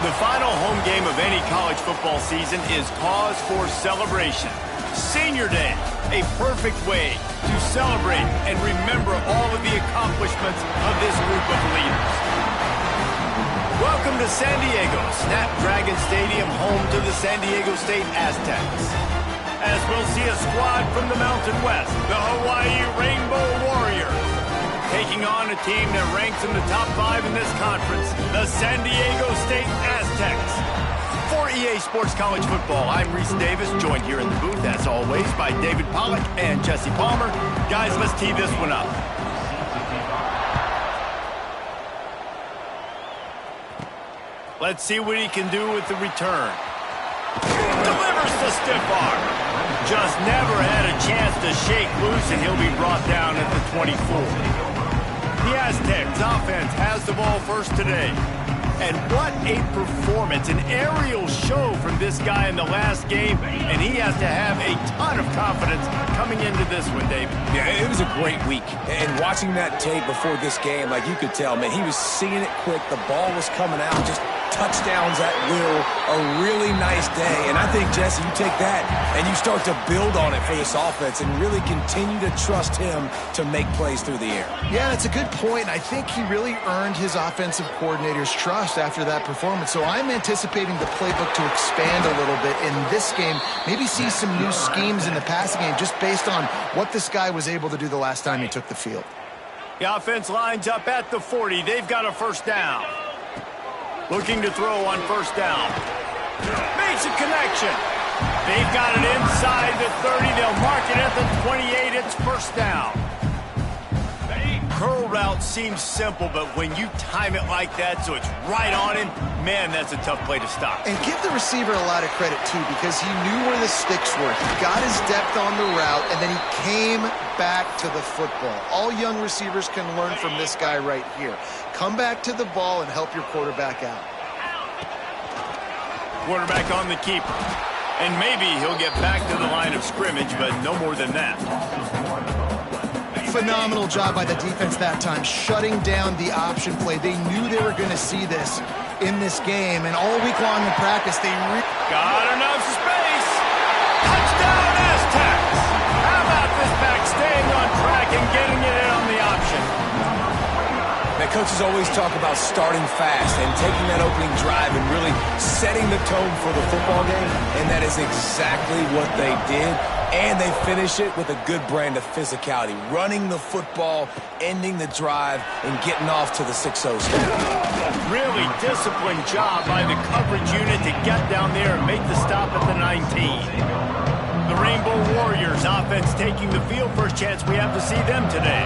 The final home game of any college football season is cause for celebration. Senior Day, a perfect way to celebrate and remember all of the accomplishments of this group of leaders. Welcome to San Diego, Snapdragon Stadium, home to the San Diego State Aztecs. As we'll see a squad from the Mountain West, the Hawaii Rainbow Warriors, taking on a team that ranks in the top 5 in this conference, the San Diego State Aztecs. For EA Sports College Football, I'm Reese Davis, joined here in the booth, as always, by David Pollack and Jesse Palmer. Guys, let's tee this one up. Let's see what he can do with the return. Delivers the stiff arm. Just never had a chance to shake loose, and he'll be brought down at the 24. The Aztecs offense has the ball first today. And what a performance, an aerial show from this guy in the last game, and he has to have a ton of confidence coming into this one, David. Yeah, it was a great week. And watching that tape before this game, like you could tell, man, he was seeing it quick. The ball was coming out, just touchdowns at will. A really nice day. And I think, Jesse, you take that and you start to build on it for this offense and really continue to trust him to make plays through the air. Yeah, it's a good point. I think he really earned his offensive coordinator's trust after that performance. So I'm anticipating the playbook to expand a little bit in this game. Maybe see some new schemes in the passing game just based on what this guy was able to do the last time he took the field. The offense lines up at the 40. They've got a first down. Looking to throw on first down. Makes a connection. They've got it inside the 30. They'll mark it at the 28. It's first down. Curl route seems simple, but when you time it like that so it's right on him, man, that's a tough play to stop. And give the receiver a lot of credit, too, because he knew where the sticks were. He got his depth on the route, and then he came back to the football. All young receivers can learn from this guy right here. Come back to the ball and help your quarterback out. Quarterback on the keeper. And maybe he'll get back to the line of scrimmage, but no more than that. Phenomenal job by the defense that time, shutting down the option play. They knew they were going to see this in this game, and all week long in practice, they got enough space. Touchdown, Aztecs. How about this back staying on track and getting it in on the option? Now, coaches always talk about starting fast and taking that opening drive and really setting the tone for the football game, and that is exactly what they did. And they finish it with a good brand of physicality, running the football, ending the drive, and getting off to the 6-0 start. Really disciplined job by the coverage unit to get down there and make the stop at the 19. The Rainbow Warriors offense taking the field. First chance we have to see them today.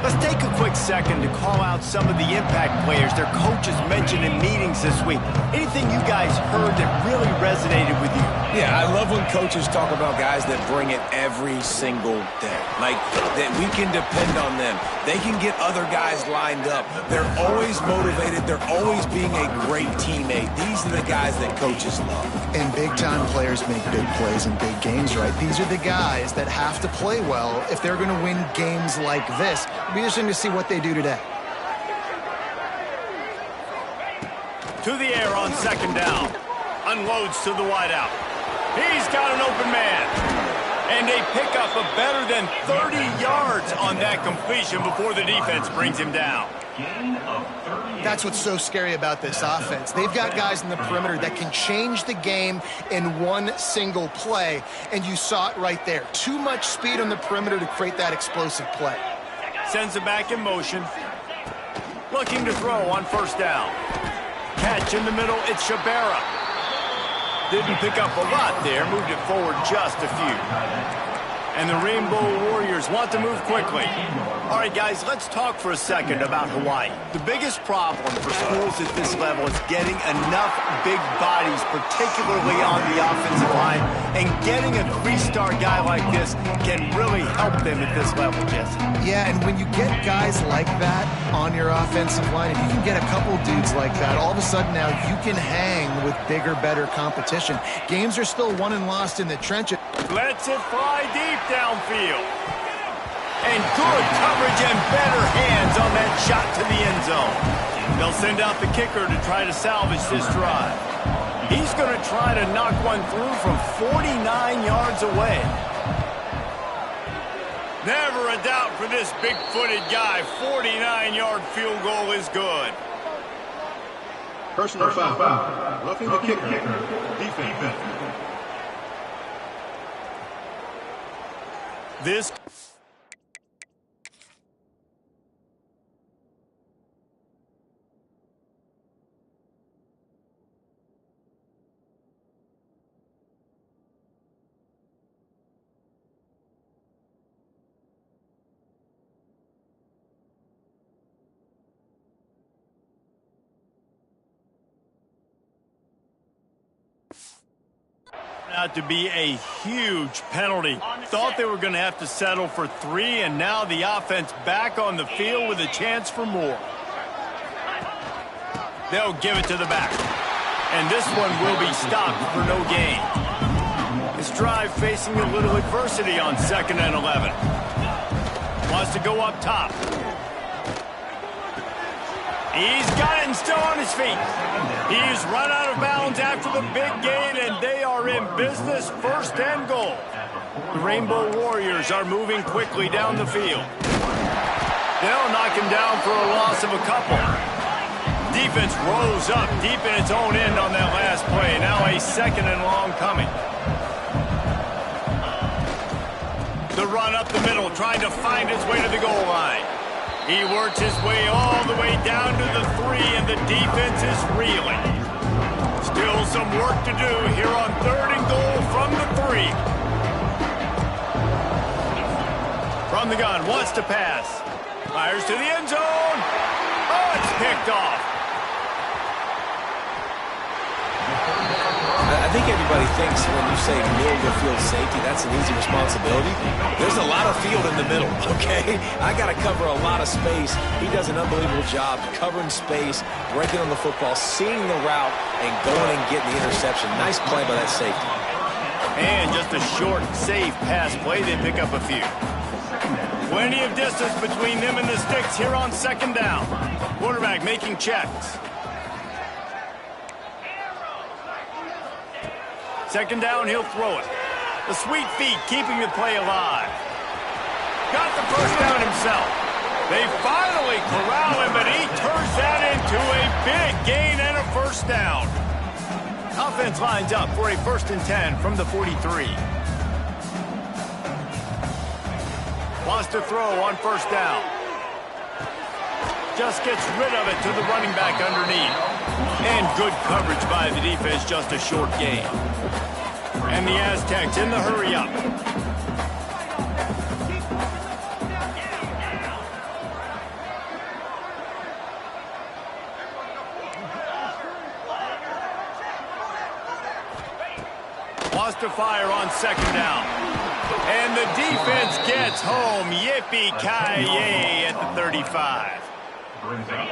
Let's take a quick second to call out some of the impact players their coaches mentioned in meetings this week. Anything you guys heard that really resonated with you? Yeah, I love when coaches talk about guys that bring it every single day. Like, that we can depend on them. They can get other guys lined up. They're always motivated. They're always being a great teammate. These are the guys that coaches love. And big-time players make big plays in big games, right? These are the guys that have to play well if they're going to win games like this. It'll be interesting to see what they do today. To the air on second down. Unloads to the wideout. He's got an open man. And they pick up a better than 30 yards on that completion before the defense brings him down. That's what's so scary about this offense. They've got guys in the perimeter that can change the game in one single play, and you saw it right there. Too much speed on the perimeter to create that explosive play. Sends it back in motion. Looking to throw on first down. Catch in the middle, it's Shabara. Didn't pick up a lot there, moved it forward just a few. And the Rainbow Warriors want to move quickly. All right, guys, let's talk for a second about Hawaii. The biggest problem for schools at this level is getting enough big bodies, particularly on the offensive line, and getting a three-star guy like this can really help them at this level, Jesse. Yeah, and when you get guys like that on your offensive line, if you can get a couple dudes like that, all of a sudden now you can hang with bigger, better competition. Games are still won and lost in the trenches. Lets it fly deep downfield. And good coverage and better hands on that shot to the end zone. They'll send out the kicker to try to salvage this drive. He's going to try to knock one through from 49 yards away. Never a doubt for this big-footed guy. 49-yard field goal is good. Personal foul. Roughing the kicker. Defense. This out to be a huge penalty. Thought they were going to have to settle for 3, and now the offense back on the field with a chance for more. They'll give it to the back. And this one will be stopped for no gain. This drive facing a little adversity on 2nd and 11. Wants to go up top. He's got it and still on his feet. He's run out of bounds after the big gain, and they are in business, 1st and goal. The Rainbow Warriors are moving quickly down the field. They'll knock him down for a loss of a couple. Defense rose up deep in its own end on that last play. Now a 2nd and long coming. The run up the middle, trying to find his way to the goal line. He works his way all the way down to the 3, and the defense is reeling. Still some work to do here on 3rd and goal from the 3. From the gun, wants to pass. Fires to the end zone. Oh, it's picked off. I think everybody thinks when you say middle of the field safety, that's an easy responsibility. There's a lot of field in the middle, okay? I got to cover a lot of space. He does an unbelievable job covering space, breaking on the football, seeing the route, and going and getting the interception. Nice play by that safety. And just a short, safe pass play. They pick up a few. Plenty of distance between them and the sticks here on 2nd down. Quarterback making checks. 2nd down, he'll throw it. The sweet feet keeping the play alive. Got the 1st down himself. They finally corral him, but he turns that into a big gain and a 1st down. Offense lines up for a 1st and 10 from the 43. Wants to throw on 1st down. Just gets rid of it to the running back underneath. And good coverage by the defense, just a short gain. And the Aztecs in the hurry-up. Wants to fire on 2nd down. And the defense gets home. Yippee-ki-yay at the 35.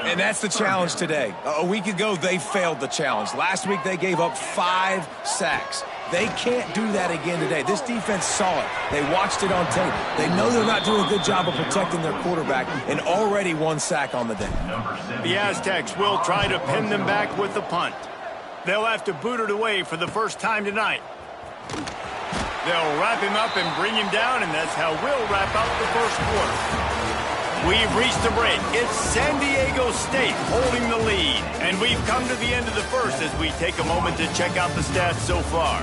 And that's the challenge today. A week ago, they failed the challenge. Last week, they gave up 5 sacks. They can't do that again today. This defense saw it. They watched it on tape. They know they're not doing a good job of protecting their quarterback, and already 1 sack on the day. The Aztecs will try to pin them back with the punt. They'll have to boot it away for the first time tonight. They'll wrap him up and bring him down, and that's how we'll wrap up the 1st quarter. We've reached the break. It's San Diego State holding the lead. And we've come to the end of the 1st as we take a moment to check out the stats so far.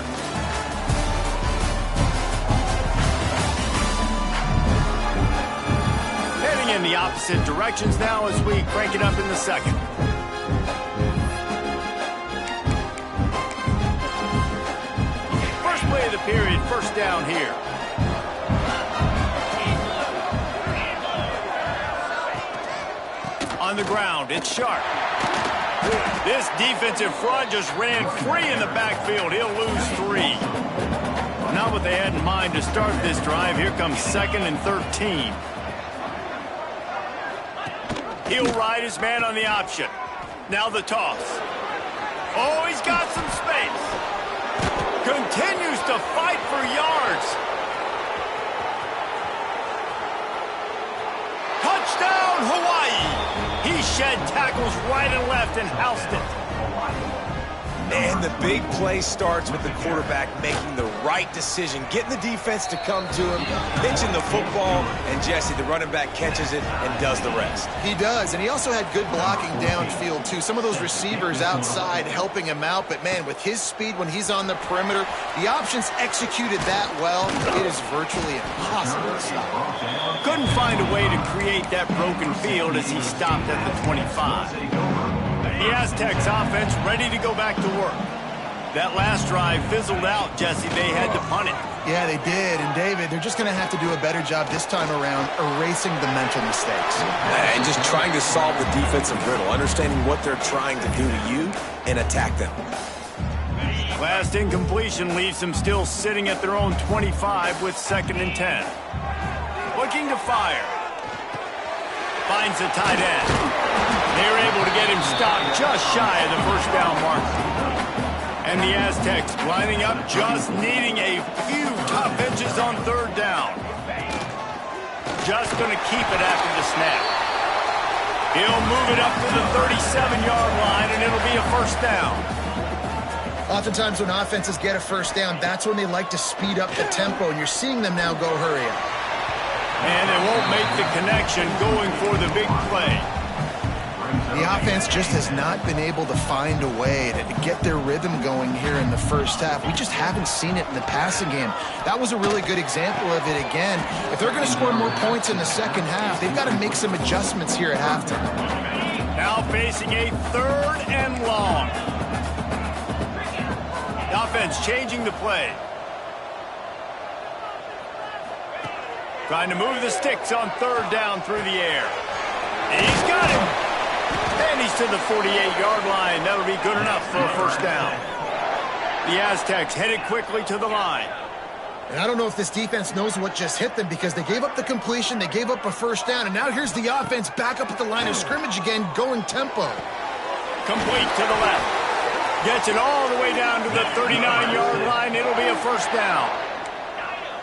Heading in the opposite directions now as we crank it up in the 2nd. First play of the period, 1st down here. On the ground, it's Sharp. This defensive front just ran free in the backfield. He'll lose 3. Not what they had in mind to start this drive. Here comes 2nd and 13. He'll ride his man on the option. Now the toss. Oh, he's got some space. Continues to fight for yards. Touchdown, Hawaii. He sheds had tackles right and left and housed it. And the big play starts with the quarterback making the right decision, getting the defense to come to him, pitching the football, and Jesse, the running back, catches it and does the rest. He does, and he also had good blocking downfield, too. Some of those receivers outside helping him out, but, man, with his speed when he's on the perimeter, the options executed that well, it is virtually impossible to stop. Couldn't find a way to create that broken field as he stopped at the 25. The Aztecs offense ready to go back to work. That last drive fizzled out, Jesse. They had to punt it. Yeah, they did. And, David, they're just going to have to do a better job this time around erasing the mental mistakes. And just trying to solve the defensive riddle, understanding what they're trying to do to you and attack them. Last incompletion leaves them still sitting at their own 25 with 2nd and 10. Looking to fire. Finds the tight end. They're able to get him stopped just shy of the first down mark. And the Aztecs lining up, just needing a few tough inches on 3rd down. Just going to keep it after the snap. He'll move it up to the 37-yard line, and it'll be a 1st down. Oftentimes when offenses get a 1st down, that's when they like to speed up the tempo, and you're seeing them now go hurry up. And they won't make the connection going for the big play. The offense just has not been able to find a way to get their rhythm going here in the first half. We just haven't seen it in the passing game. That was a really good example of it again. If they're going to score more points in the second half, they've got to make some adjustments here at halftime. Now facing a 3rd and long. The offense changing the play. Trying to move the sticks on 3rd down through the air. He's got him. And he's to the 48-yard line. That'll be good enough for a 1st down. The Aztecs headed quickly to the line. And I don't know if this defense knows what just hit them because they gave up the completion, they gave up a 1st down, and now here's the offense back up at the line of scrimmage again, going tempo. Complete to the left. Gets it all the way down to the 39-yard line. It'll be a 1st down.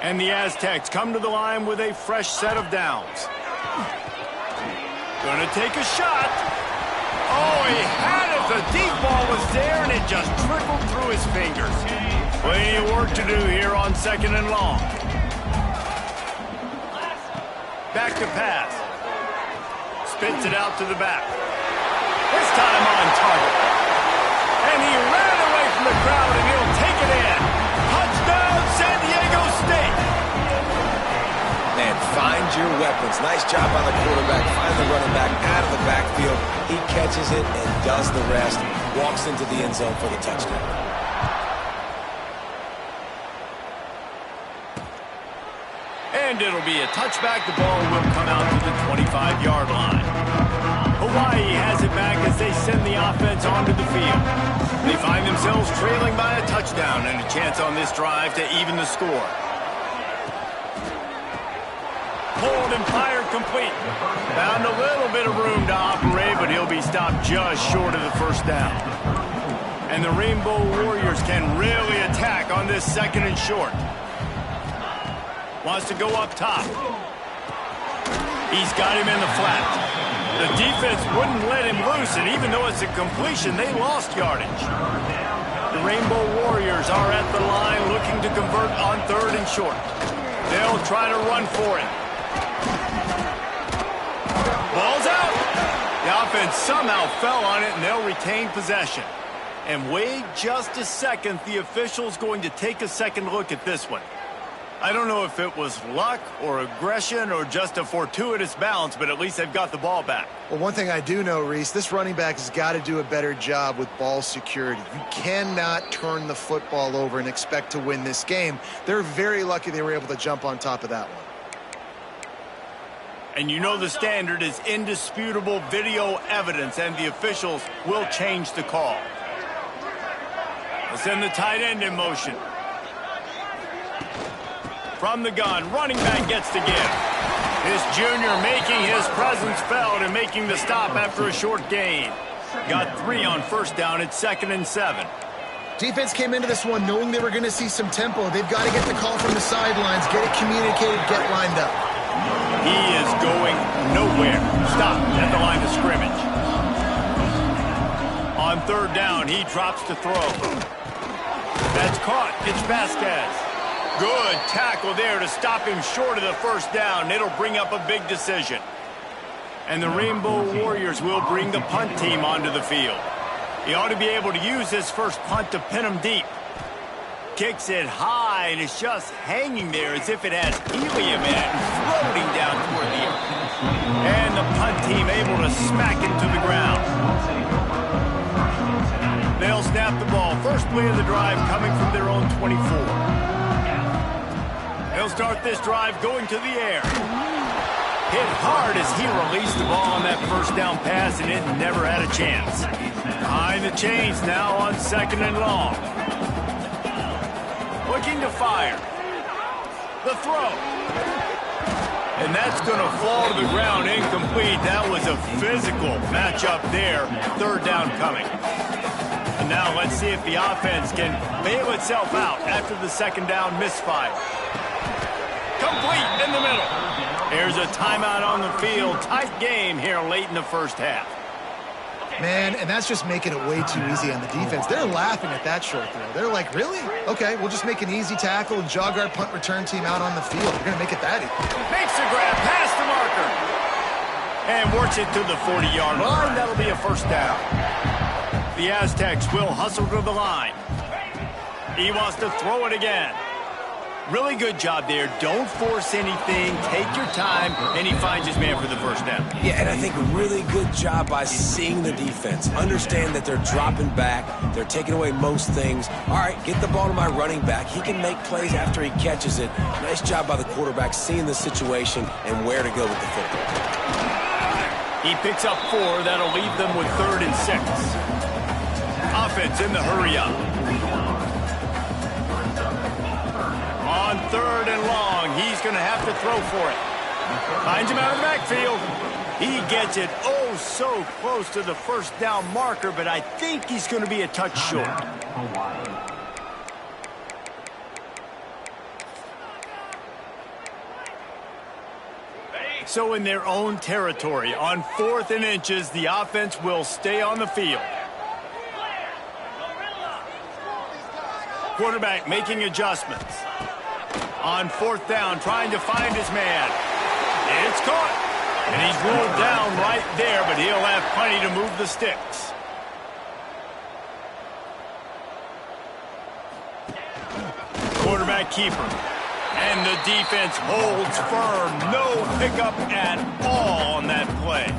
And the Aztecs come to the line with a fresh set of downs. Gonna take a shot. Oh, he had it. The deep ball was there, and it just trickled through his fingers. Plenty of work to do here on 2nd and long. Back to pass. Spits it out to the back. This time on target. And he ran away from the crowd, and he'll take it in. Touchdown, San Diego State. Man, find your weapons. Nice job by the quarterback. Find the running back out of the backfield. He catches it and does the rest. Walks into the end zone for the touchdown. And it'll be a touchback. The ball will come out to the 25-yard line. Hawaii has it back as they send the offense onto the field. They find themselves trailing by a touchdown and a chance on this drive to even the score. Pulled and fired complete. Found a little bit of room to operate, but he'll be stopped just short of the 1st down. And the Rainbow Warriors can really attack on this 2nd and short. Wants to go up top. He's got him in the flat. The defense wouldn't let him loose, and even though it's a completion, they lost yardage. The Rainbow Warriors are at the line looking to convert on 3rd and short. They'll try to run for it. Ball's out. The offense somehow fell on it, and they'll retain possession. And wait just a second. The official's going to take a second look at this one. I don't know if it was luck or aggression or just a fortuitous bounce, but at least they've got the ball back. Well, one thing I do know, Reese, this running back has got to do a better job with ball security. You cannot turn the football over and expect to win this game. They're very lucky they were able to jump on top of that one. And you know the standard is indisputable video evidence, and the officials will change the call. Let's send the tight end in motion. From the gun, running back gets to give. This junior making his presence felt and making the stop after a short gain. Got 3 on 1st down at 2nd and 7. Defense came into this one knowing they were going to see some tempo. They've got to get the call from the sidelines, get it communicated, get lined up. He is going nowhere. Stopped at the line of scrimmage. third down, he drops to throw. That's caught. It's Vasquez. Good tackle there to stop him short of the first down. It'll bring up a big decision. And the Rainbow Warriors will bring the punt team onto the field. He ought to be able to use this first punt to pin him deep. Kicks it high, and it's just hanging there as if it has helium in it and floating down toward the earth. And the punt team able to smack him to the ground. They'll snap the ball. First play of the drive coming from their own 24. They'll start this drive going to the air. Hit hard as he released the ball on that first down pass, and it never had a chance. Behind the chains now on 2nd and long. Looking to fire. The throw. And that's going to fall to the ground incomplete. That was a physical matchup there. Third down coming. And now let's see if the offense can bail itself out after the second down misfire. Complete in the middle. There's a timeout on the field. Tight game here late in the first half. Man, and that's just making it way too easy on the defense. They're laughing at that short throw. They're like, really? Okay, we'll just make an easy tackle and jog our punt return team out on the field. We're going to make it that easy. Makes the grab past the marker. And works it to the 40-yard line. That'll be a first down. The Aztecs will hustle to the line. He wants to throw it again. Really good job there. Don't force anything. Take your time, and he finds his man for the first down. Yeah, and I think a really good job by seeing the defense. Understand that they're dropping back. They're taking away most things. All right, get the ball to my running back. He can make plays after he catches it. Nice job by the quarterback seeing the situation and where to go with the football. He picks up 4. That'll leave them with 3rd and 6. Offense in the hurry-up. On 3rd and long, he's going to have to throw for it. Finds him out of the backfield. He gets it oh so close to the first down marker, but I think he's going to be a touch short. So in their own territory, on 4th and inches, the offense will stay on the field. Quarterback making adjustments. On 4th down, trying to find his man. It's caught. And he's rolled down right there, but he'll have plenty to move the sticks. Quarterback keeper. And the defense holds firm. No pickup at all on that play.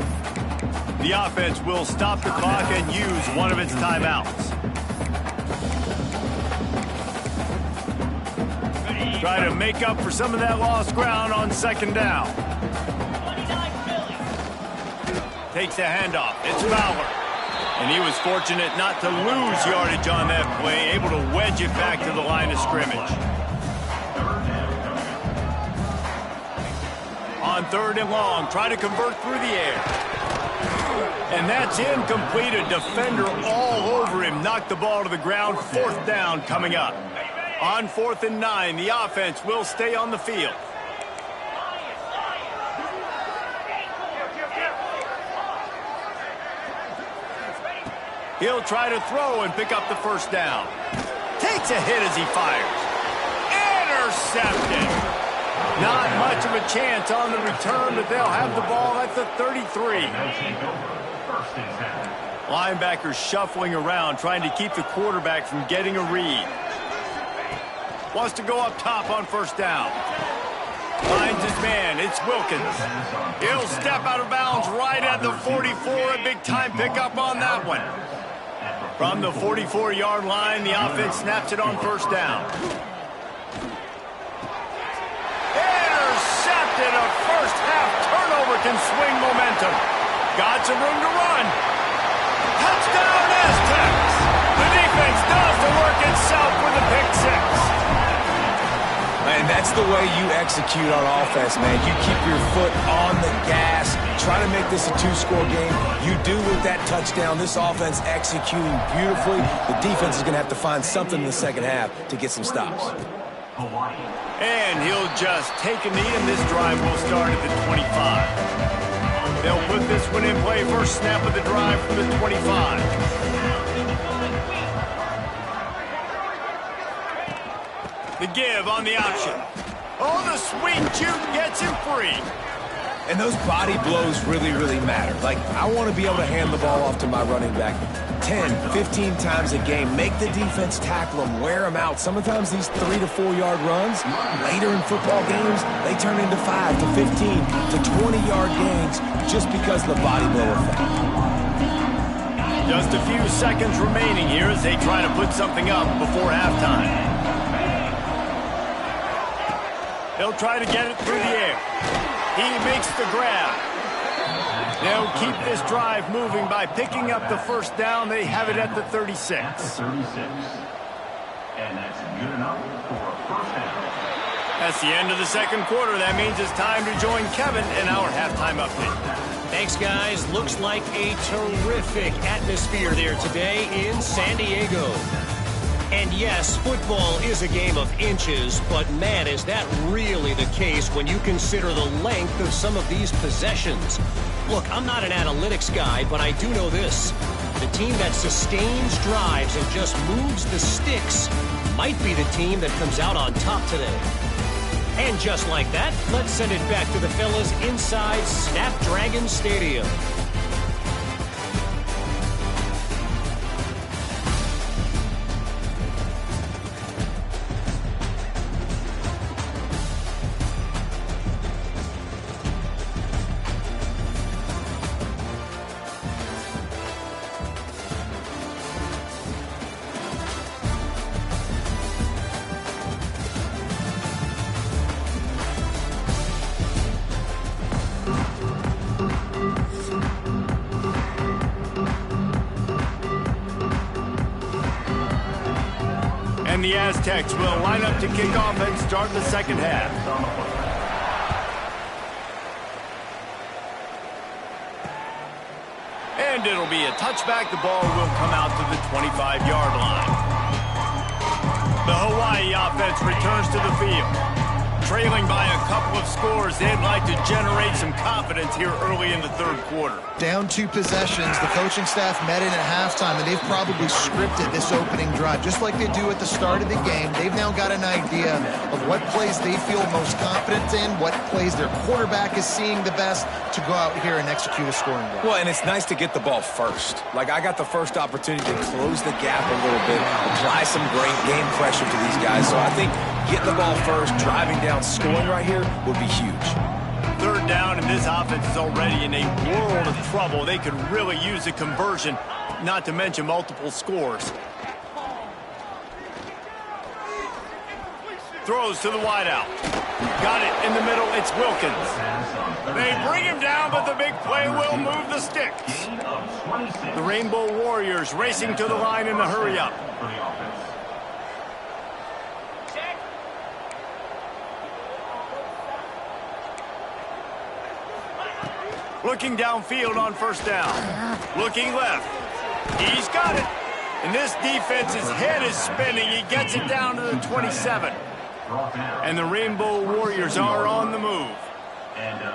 The offense will stop the clock and use one of its timeouts. Try to make up for some of that lost ground on 2nd down. Takes the handoff. It's Fowler. And he was fortunate not to lose yardage on that play, able to wedge it back to the line of scrimmage. On 3rd and long, try to convert through the air. And that's incomplete. A defender all over him. Knocked the ball to the ground. 4th down coming up. On 4th and 9, the offense will stay on the field. He'll try to throw and pick up the first down. Takes a hit as he fires. Intercepted. Not much of a chance on the return, but they'll have the ball at the 33. Linebackers shuffling around, trying to keep the quarterback from getting a read. Wants to go up top on 1st down. Finds his man. It's Wilkins. He'll step out of bounds right at the 44. A big-time pickup on that one. From the 44-yard line, the offense snaps it on 1st down. Intercepted. A first-half turnover can swing momentum. Got some room to run. Touchdown, Aztecs. The defense does the work itself with a pick 6. And that's the way you execute on offense, man. You keep your foot on the gas, try to make this a 2-score game. You do with that touchdown. This offense executing beautifully. The defense is going to have to find something in the second half to get some stops. And he'll just take a knee, and this drive will start at the 25. They'll put this one in play. First snap of the drive from the 25. The give on the option. Oh, the sweet juke gets him free. And those body blows really, really matter. Like, I want to be able to hand the ball off to my running back 10, 15 times a game. Make the defense tackle them, wear them out. Sometimes these 3 to 4 yard runs, later in football games, they turn into 5 to 15 to 20 yard gains just because of the body blow effect. Just a few seconds remaining here as they try to put something up before halftime. They'll try to get it through the air. He makes the grab. They'll keep this drive moving by picking up the first down. They have it at the 36. And that's good enough for a first down. That's the end of the second quarter. That means it's time to join Kevin in our halftime update. Thanks, guys. Looks like a terrific atmosphere there today in San Diego. And yes, football is a game of inches, but man, is that really the case when you consider the length of some of these possessions. Look, I'm not an analytics guy, but I do know this. The team that sustains drives and just moves the sticks might be the team that comes out on top today. And just like that, let's send it back to the fellas inside Snapdragon Stadium. And the Aztecs will line up to kick off and start the second half. And it'll be a touchback. The ball will come out to the 25-yard line. The Hawaii offense returns to the field. Trailing by a couple of scores, they'd like to generate some confidence here early in the third quarter. Down 2 possessions, the coaching staff met in at halftime, and they've probably scripted this opening drive. Just like they do at the start of the game, they've now got an idea of what plays they feel most confident in, what plays their quarterback is seeing the best to go out here and execute a scoring drive. Well, and it's nice to get the ball first. Like, I got the first opportunity to close the gap a little bit, apply some great game pressure to these guys. So I think getting the ball first, driving down, scoring right here would be huge. Third down, and this offense is already in a world of trouble. They could really use a conversion, not to mention multiple scores. Throws to the wideout. Got it in the middle. It's Wilkins. They bring him down, but the big play will move the sticks. The Rainbow Warriors racing to the line in the hurry-up. Looking downfield on first down. Looking left. He's got it. And this defense's head is spinning. He gets it down to the 27. And the Rainbow Warriors are on the move.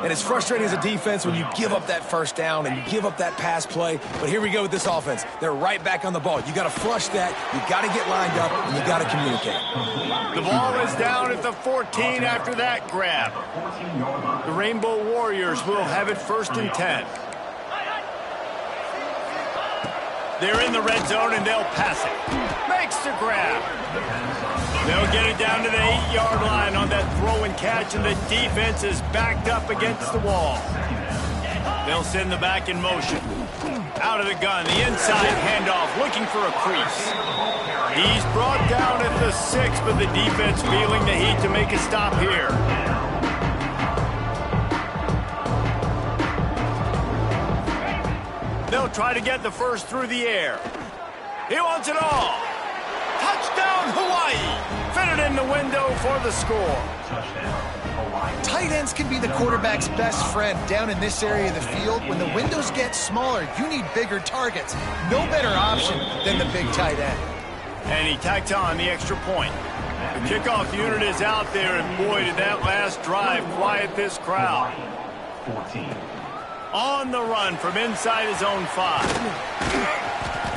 And it's frustrating as a defense when you give up that first down and you give up that pass play. But here we go with this offense. They're right back on the ball. You got to flush that. You got to get lined up, and you got to communicate. The ball is down at the 14 after that grab. The Rainbow Warriors will have it 1st and 10. They're in the red zone, and they'll pass it. Makes the grab. They'll get it down to the 8-yard line on that throw and catch, and the defense is backed up against the wall. They'll send the back in motion. Out of the gun, the inside handoff, looking for a crease. He's brought down at the 6, but the defense feeling the heat to make a stop here. They'll try to get the first through the air. He wants it all. Touchdown, Hawaii! Fitted in the window for the score. Tight ends can be the quarterback's best friend down in this area of the field. When the windows get smaller, you need bigger targets. No better option than the big tight end. And he tacked on the extra point. The kickoff unit is out there, and boy, did that last drive quiet this crowd. 14. On the run from inside his own 5.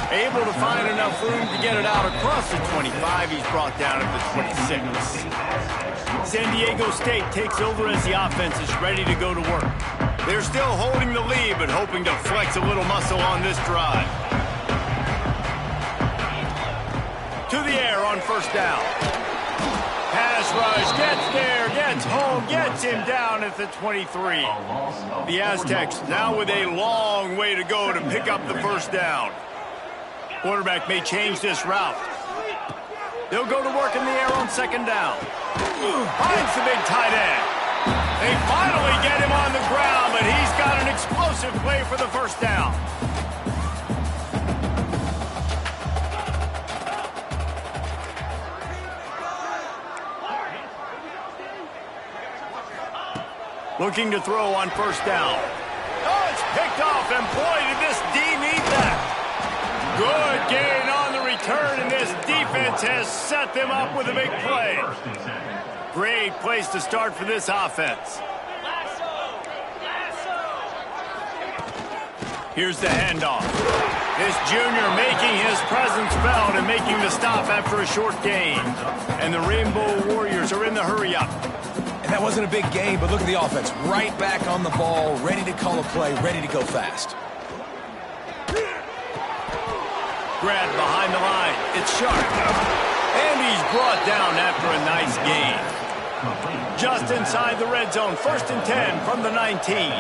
Able to find enough room to get it out across the 25. He's brought down at the 26. San Diego State takes over as the offense is ready to go to work. They're still holding the lead, but hoping to flex a little muscle on this drive. To the air on first down. Pass rush, gets there, gets home, gets him down at the 23. The Aztecs now with a long way to go to pick up the first down. Quarterback may change this route. They'll go to work in the air on second down. Finds the big tight end. They finally get him on the ground, but he's got an explosive play for the first down. Looking to throw on first down. Oh, it's picked off, and boy, did this D need that. Good gain on the return, and this defense has set them up with a big play. Great place to start for this offense. Here's the handoff. This junior making his presence felt and making the stop after a short gain. And the Rainbow Warriors are in the hurry-up. And that wasn't a big game, but look at the offense. Right back on the ball, ready to call a play, ready to go fast. Grab behind the line. It's sharp. And he's brought down after a nice gain. Just inside the red zone. 1st and 10 from the 19.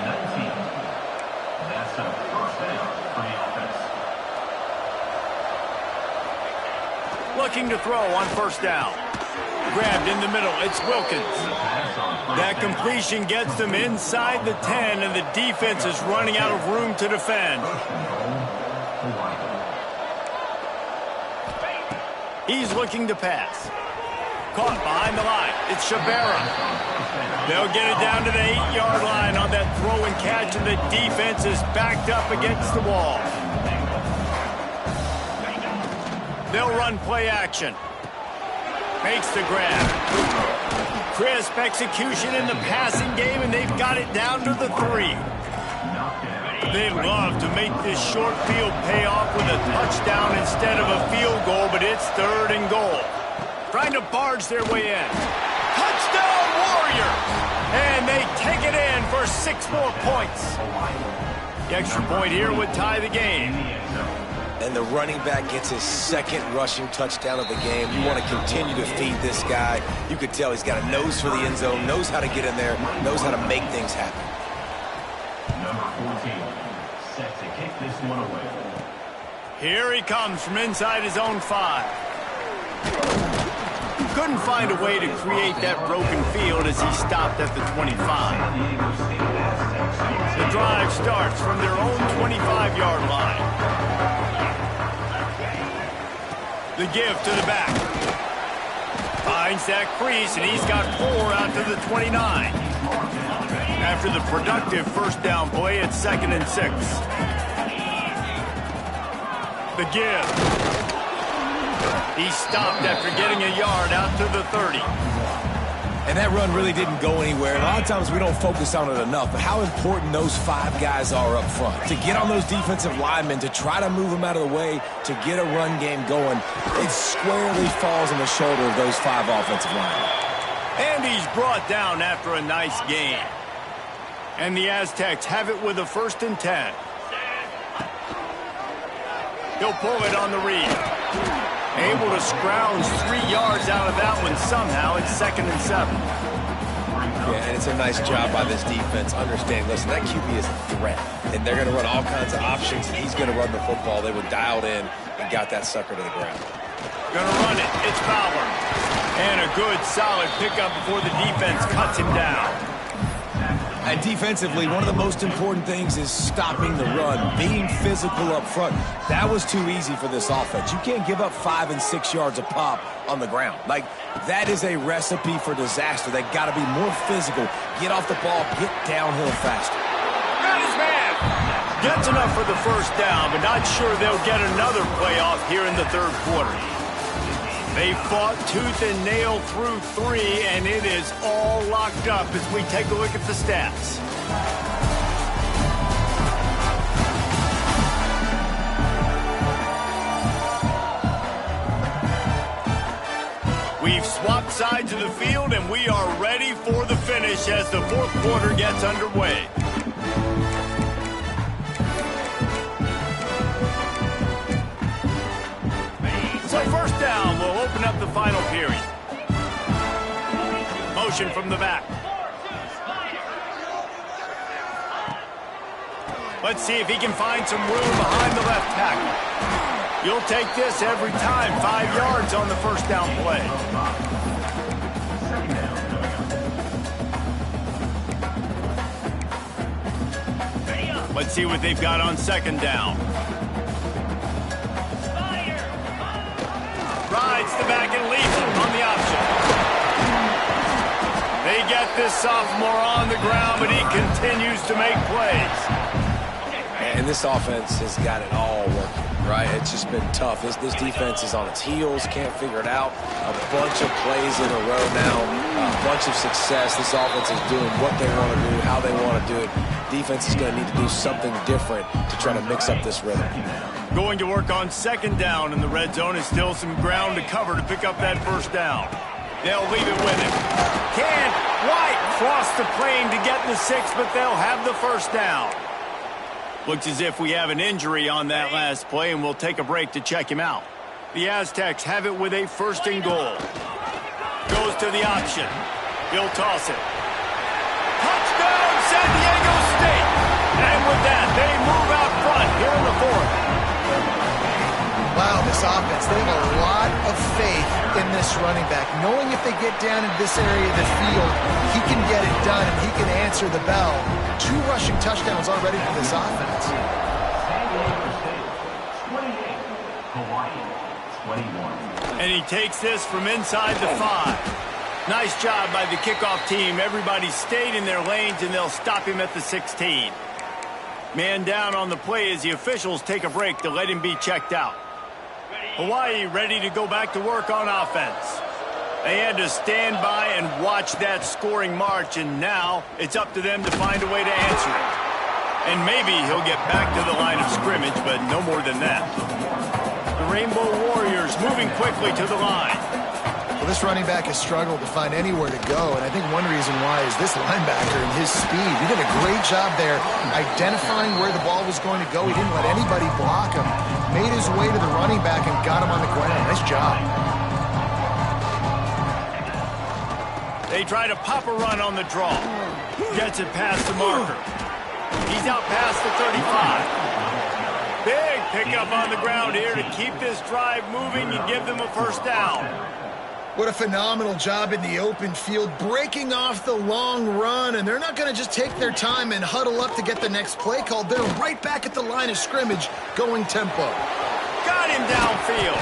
Looking to throw on first down. Grabbed in the middle. It's Wilkins. That completion gets them inside the 10, and the defense is running out of room to defend. He's looking to pass. Caught behind the line. It's Shabera. They'll get it down to the 8-yard line on that throw and catch, and the defense is backed up against the wall. They'll run play action. Makes the grab. Crisp execution in the passing game, and they've got it down to the 3. They love to make this short field pay off with a touchdown instead of a field goal, but it's 3rd and goal. Trying to barge their way in. Touchdown, Warrior! And they take it in for 6 more points. The extra point here would tie the game. And the running back gets his 2nd rushing touchdown of the game. You want to continue to feed this guy. You could tell he's got a nose for the end zone, knows how to get in there, knows how to make things happen. Number 14, set to kick this one away. Here he comes from inside his own 5. Couldn't find a way to create that broken field as he stopped at the 25. The drive starts from their own 25-yard line. The give to the back. Finds that crease, and he's got 4 out to the 29. After the productive first down play, it's 2nd and 6. The give. He stopped after getting a yard out to the 30. And that run really didn't go anywhere. And a lot of times we don't focus on it enough, but how important those 5 guys are up front. To get on those defensive linemen, to try to move them out of the way, to get a run game going, it squarely falls on the shoulder of those 5 offensive linemen. And he's brought down after a nice gain. And the Aztecs have it with a 1st and 10. He'll pull it on the read. Able to scrounge 3 yards out of that one somehow. It's 2nd and 7. Yeah, and it's a nice job by this defense. Understanding, listen, that QB is a threat. And they're going to run all kinds of options, and he's going to run the football. They were dialed in and got that sucker to the ground. Gonna run it. It's Fowler. And a good, solid pickup before the defense cuts him down. And defensively, one of the most important things is stopping the run, being physical up front. That was too easy for this offense. You can't give up 5 and 6 yards a pop on the ground. Like, that is a recipe for disaster. They got to be more physical, get off the ball, get downhill faster. Got his man. Gets enough for the first down, but not sure they'll get another playoff here in the 3rd quarter. They fought tooth and nail through 3, and it is all locked up as we take a look at the stats. much as the fourth quarter gets underway. So first down will open up the final period. Motion from the back. Let's see if he can find some room behind the left tackle. You'll take this every time. 5 yards on the first down play. Let's see what they've got on second down. Rides the back and leads him on the option. They get this sophomore on the ground, but he continues to make plays. And this offense has got it all working, right? It's just been tough. This defense is on its heels, can't figure it out. A bunch of plays in a row now, a bunch of success. This offense is doing what they want to do, how they want to do it. Defense is going to need to do something different to try to mix up this rhythm. Going to work on second down in the red zone. Is still some ground to cover to pick up that first down. They'll leave it with him. Can White cross the plane to get the 6, but they'll have the first down. Looks as if we have an injury on that last play, and we'll take a break to check him out. The Aztecs have it with a first and goal. Goes to the option. He'll toss it. Touchdown, San Diego State! And with that, they move out front here in the fourth. Wow, this offense, they have a lot of faith in this running back. Knowing if they get down in this area of the field, he can get it done and he can answer the bell. 2 rushing touchdowns already for this offense. And he takes this from inside the 5. Nice job by the kickoff team. Everybody stayed in their lanes, and they'll stop him at the 16. Man down on the play as the officials take a break to let him be checked out. Hawaii ready to go back to work on offense. They had to stand by and watch that scoring march, and now it's up to them to find a way to answer it. And maybe he'll get back to the line of scrimmage, but no more than that. The Rainbow Warriors moving quickly to the line. Well, this running back has struggled to find anywhere to go, and I think one reason why is this linebacker and his speed. He did a great job there identifying where the ball was going to go. He didn't let anybody block him. Made his way to the running back and got him on the ground. Nice job. They try to pop a run on the draw. Gets it past the marker. He's out past the 35. Big pickup on the ground here to keep this drive moving and give them a first down. What a phenomenal job in the open field, breaking off the long run, and they're not going to just take their time and huddle up to get the next play called. They're right back at the line of scrimmage, going tempo. Got him downfield.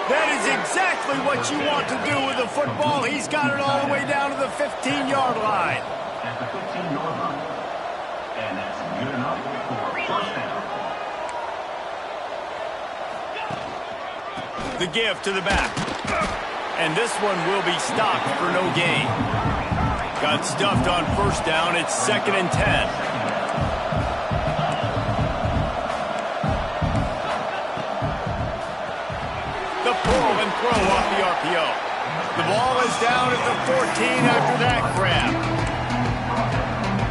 That is exactly what you want to do with a football. He's got it all the way down to the 15-yard line. At the 15-yard line. And that's good enough for first down. The give to the back. And this one will be stopped for no gain. Got stuffed on first down. It's 2nd and 10. The pull and throw off the RPO. The ball is down at the 14 after that grab.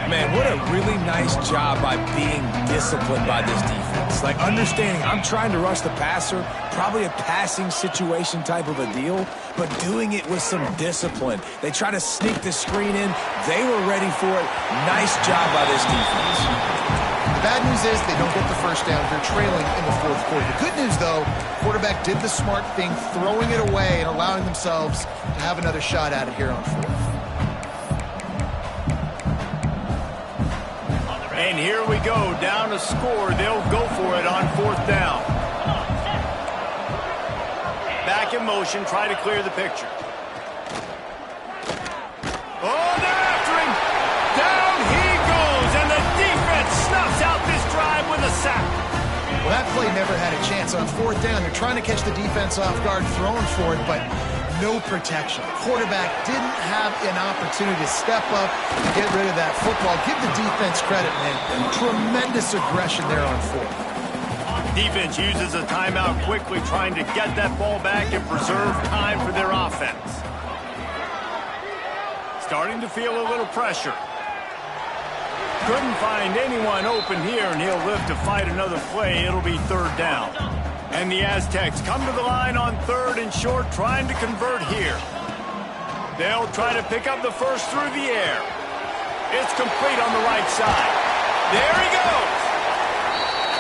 Man, what a really nice job by being disciplined by this defense. Like understanding I'm trying to rush the passer, probably a passing situation type of a deal, but doing it with some discipline. They try to sneak the screen in. They were ready for it. Nice job by this defense. The bad news is they don't get the first down. They're trailing in the fourth quarter. The good news, though, quarterback did the smart thing, throwing it away and allowing themselves to have another shot at it here on fourth. And here we go, down to score. They'll go for it on fourth down. Back in motion, try to clear the picture. Oh, they're after him. Down he goes, and the defense snuffs out this drive with a sack. Well, that play never had a chance on fourth down. They're trying to catch the defense off guard, throwing for it, but no protection. Quarterback didn't have an opportunity to step up and get rid of that football. Give the defense credit, man. Tremendous aggression there on fourth. Defense uses a timeout quickly, trying to get that ball back and preserve time for their offense. starting to feel a little pressure. Couldn't find anyone open here, and he'll live to fight another play. It'll be third down. And the Aztecs come to the line on third and short, trying to convert here. They'll try to pick up the first through the air. It's complete on the right side. There he goes.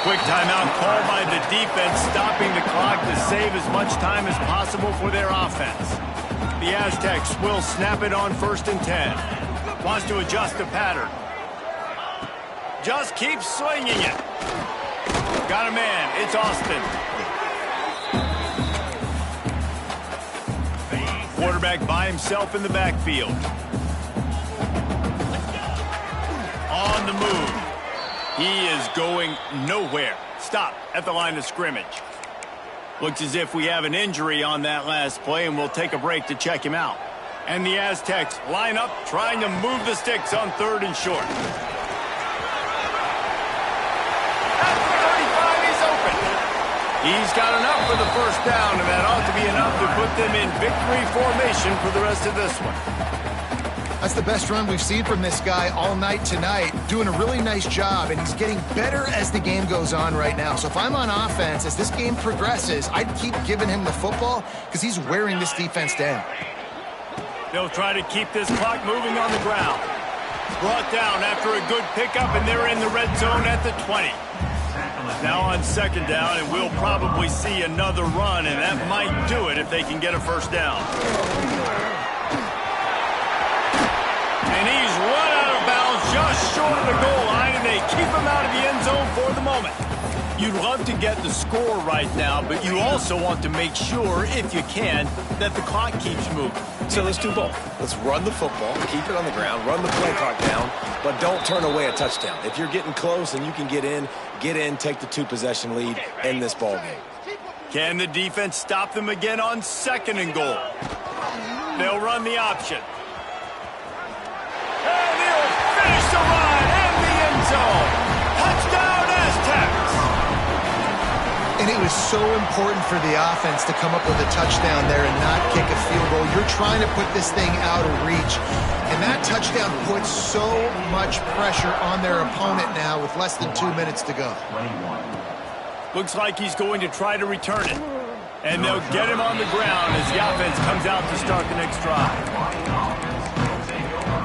Quick timeout called by the defense, stopping the clock to save as much time as possible for their offense. The Aztecs will snap it on 1st and 10. Wants to adjust the pattern. Just keeps slinging it. Got a man. It's Austin. Quarterback by himself in the backfield. On the move. He is going nowhere. Stop at the line of scrimmage. Looks as if we have an injury on that last play, and we'll take a break to check him out. And the Aztecs line up, trying to move the sticks on 3rd and short. At the 35, he's open. He's got enough for the first down, and that ought to be enough to put them in victory formation for the rest of this one. That's the best run we've seen from this guy all night tonight. Doing a really nice job, and he's getting better as the game goes on right now. So if I'm on offense, as this game progresses, I'd keep giving him the football because he's wearing this defense down. They'll try to keep this clock moving on the ground. Brought down after a good pickup, and they're in the red zone at the 20. Now on 2nd down, and we'll probably see another run, and that might do it if they can get a first down. And he's run out of bounds just short of the goal line, and they keep him out of the end zone for the moment. You'd love to get the score right now, but you also want to make sure, if you can, that the clock keeps moving. So let's do both. Let's run the football, keep it on the ground, run the play clock down, but don't turn away a touchdown. If you're getting close and you can get in, take the 2-possession lead in this ball game. Can the defense stop them again on 2nd and goal? They'll run the option. And he'll finish the run in the end zone. Touchdown, Aztecs! And it was so important for the offense to come up with a touchdown there and not kick a field goal. You're trying to put this thing out of reach. And that touchdown puts so much pressure on their opponent now with less than 2 minutes to go. Looks like he's going to try to return it. And they'll get him on the ground as the offense comes out to start the next drive.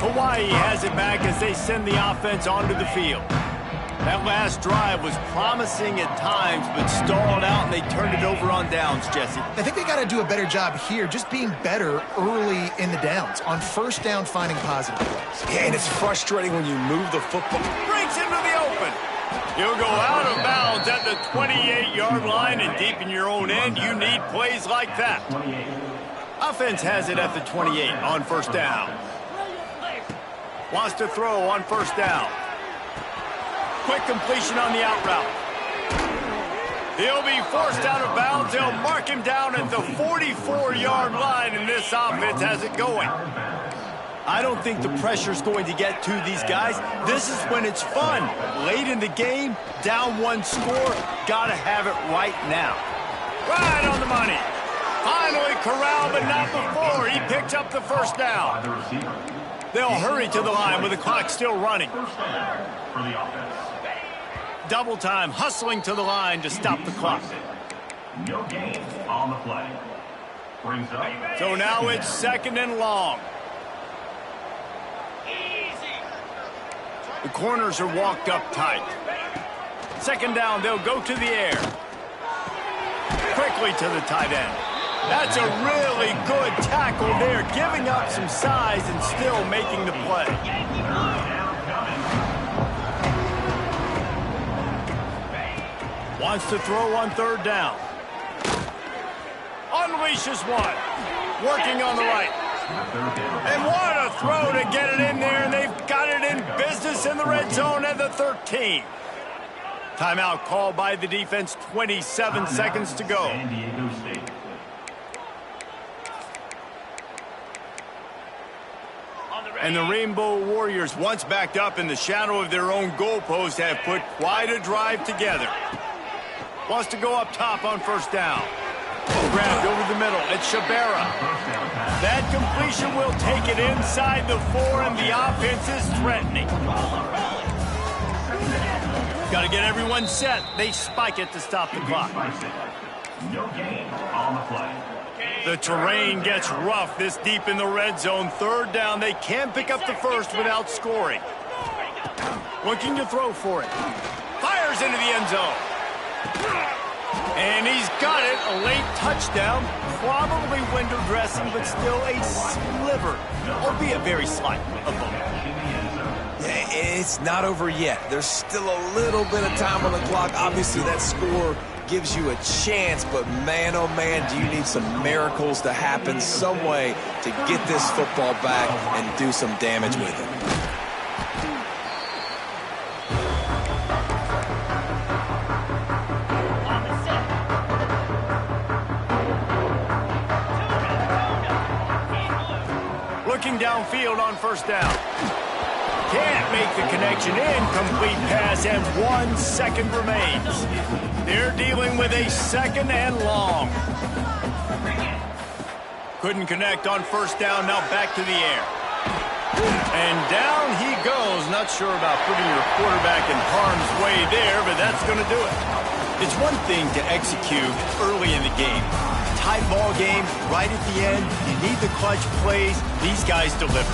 Hawaii has it back as they send the offense onto the field. That last drive was promising at times, but stalled out, and they turned it over on downs, Jesse. I think they got to do a better job here, just being better early in the downs. On 1st down, finding positive plays. Yeah, and it's frustrating when you move the football. Breaks into the open. He'll go out of bounds at the 28-yard line, and deep in your own end, you need plays like that. Offense has it at the 28 on 1st down. Wants to throw on 1st down. Quick completion on the out route. He'll be forced out of bounds. They'll mark him down at the 44-yard line, and this offense has it going. I don't think the pressure's going to get to these guys. This is when it's fun. Late in the game, down 1 score, gotta have it right now. Right on the money. Finally corralled, but not before. He picks up the 1st down. They'll hurry to the line with the clock still running. Double time, hustling to the line to stop the clock. No gain on the play. Brings up. So now it's 2nd and long. The corners are walked up tight. 2nd down, they'll go to the air. Quickly to the tight end. That's a really good tackle there, giving up some size and still making the play. Wants to throw on 3rd down. Unleashes one. Working on the right. And what a throw to get it in there, and they've got it in business in the red zone at the 13. Timeout called by the defense, 27 seconds to go. And the Rainbow Warriors, once backed up in the shadow of their own goalpost, have put quite a drive together. Wants to go up top on 1st down. Grabbed over the middle. It's Shabera. That completion will take it inside the 4, and the offense is threatening. Got to get everyone set. They spike it to stop the clock. No gain on the play. The terrain gets rough this deep in the red zone. 3rd down. They can't pick up the first without scoring. Looking to throw for it. Fires into the end zone. And he's got it. A late touchdown. Probably window dressing, but still a sliver, albeit very slight, of them. It's not over yet. There's still a little bit of time on the clock. Obviously, that score gives you a chance, but man, oh man, do you need some miracles to happen some way to get this football back and do some damage with it. Looking downfield on 1st down. Can't make the connection. Incomplete pass, and 1 second remains. They're dealing with a 2nd and long. Couldn't connect on 1st down. Now back to the air. And down he goes. Not sure about putting your quarterback in harm's way there, but that's going to do it. It's one thing to execute early in the game. Tight ball game, right at the end. You need the clutch plays. These guys deliver.